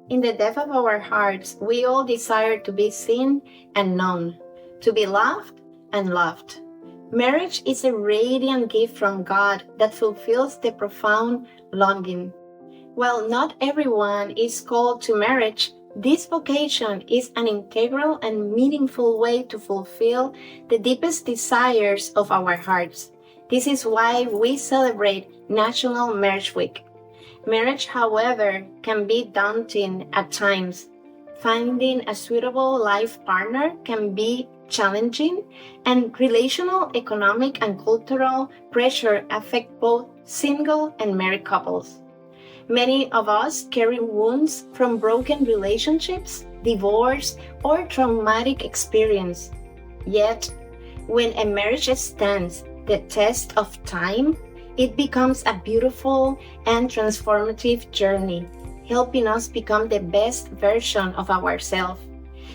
In the depth of our hearts, we all desire to be seen and known, to be loved and loved. Marriage is a radiant gift from God that fulfills the profound longing. While not everyone is called to marriage, this vocation is an integral and meaningful way to fulfill the deepest desires of our hearts. This is why we celebrate National Marriage Week. Marriage, however, can be daunting at times. Finding a suitable life partner can be challenging, and relational, economic, and cultural pressure affect both single and married couples. Many of us carry wounds from broken relationships, divorce, or traumatic experience. Yet, when a marriage stands the test of time, it becomes a beautiful and transformative journey, helping us become the best version of ourselves.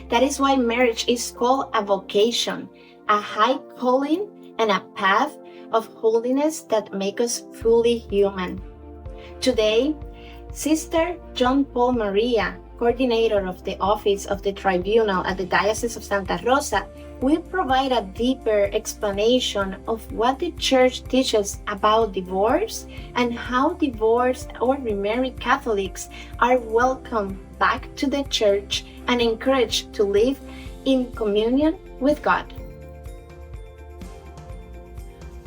That is why marriage is called a vocation, a high calling, and a path of holiness that make us fully human. Today, Sister John Paul Maria, coordinator of the Office of the Tribunal at the Diocese of Santa Rosa, will provide a deeper explanation of what the Church teaches about divorce and how divorced or remarried Catholics are welcomed back to the Church and encouraged to live in communion with God.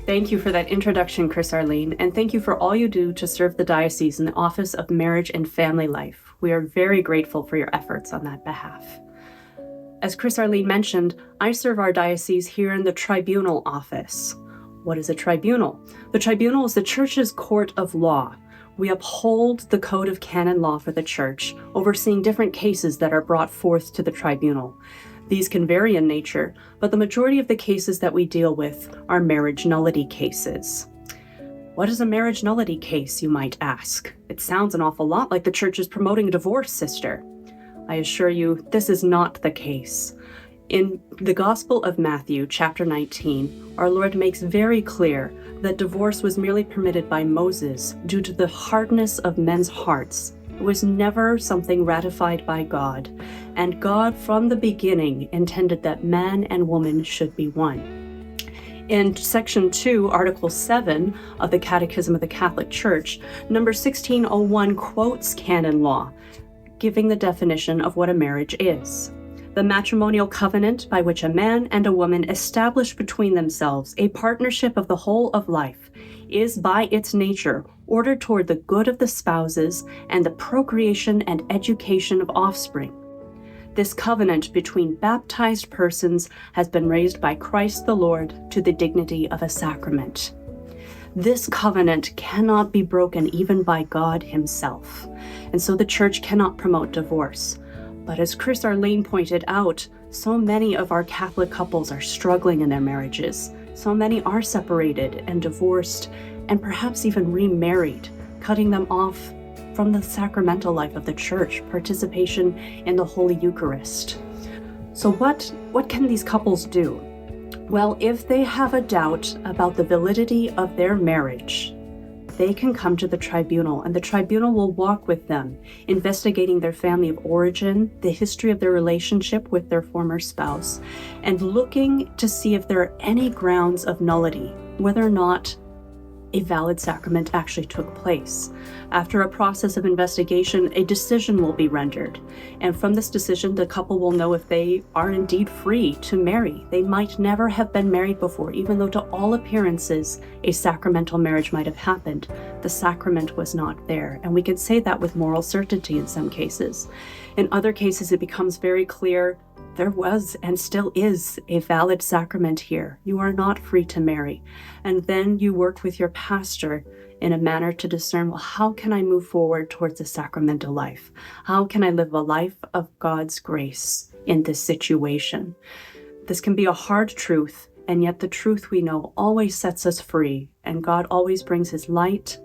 Thank you for that introduction, Chris Arlene, and thank you for all you do to serve the diocese in the Office of Marriage and Family Life. We are very grateful for your efforts on that behalf. As Chris Arlene mentioned, I serve our diocese here in the Tribunal office. What is a tribunal? The tribunal is the Church's court of law. We uphold the code of canon law for the Church, overseeing different cases that are brought forth to the tribunal. These can vary in nature, but the majority of the cases that we deal with are marriage nullity cases. What is a marriage nullity case, you might ask? It sounds an awful lot like the Church is promoting divorce, sister. I assure you, this is not the case. In the Gospel of Matthew, chapter 19, our Lord makes very clear that divorce was merely permitted by Moses due to the hardness of men's hearts. It was never something ratified by God, and God from the beginning intended that man and woman should be one. In section 2, article 7 of the Catechism of the Catholic Church, number 1601 quotes canon law, giving the definition of what a marriage is. The matrimonial covenant by which a man and a woman establish between themselves a partnership of the whole of life is by its nature ordered toward the good of the spouses and the procreation and education of offspring. This covenant between baptized persons has been raised by Christ the Lord to the dignity of a sacrament. This covenant cannot be broken even by God himself, and so the Church cannot promote divorce. But as Chris Arlene pointed out, so many of our Catholic couples are struggling in their marriages. So many are separated and divorced and perhaps even remarried, cutting them off from the sacramental life of the Church, participation in the Holy Eucharist. So what can these couples do? Well, if they have a doubt about the validity of their marriage, they can come to the tribunal, and the tribunal will walk with them, investigating their family of origin, the history of their relationship with their former spouse, and looking to see if there are any grounds of nullity, whether or not a valid sacrament actually took place. After a process of investigation, a decision will be rendered. And from this decision, the couple will know if they are indeed free to marry. They might never have been married before, even though to all appearances, a sacramental marriage might have happened. The sacrament was not there. And we can say that with moral certainty in some cases. In other cases, it becomes very clear there was and still is a valid sacrament here. You are not free to marry. And then you work with your pastor in a manner to discern, well, how can I move forward towards a sacramental life? How can I live a life of God's grace in this situation? This can be a hard truth, and yet the truth we know always sets us free, and God always brings his light,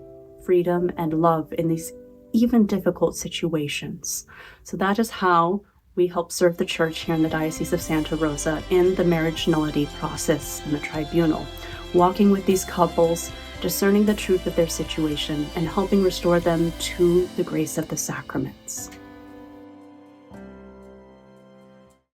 freedom, and love in these even difficult situations. So that is how we help serve the Church here in the Diocese of Santa Rosa in the marriage nullity process in the tribunal, walking with these couples, discerning the truth of their situation, and helping restore them to the grace of the sacraments.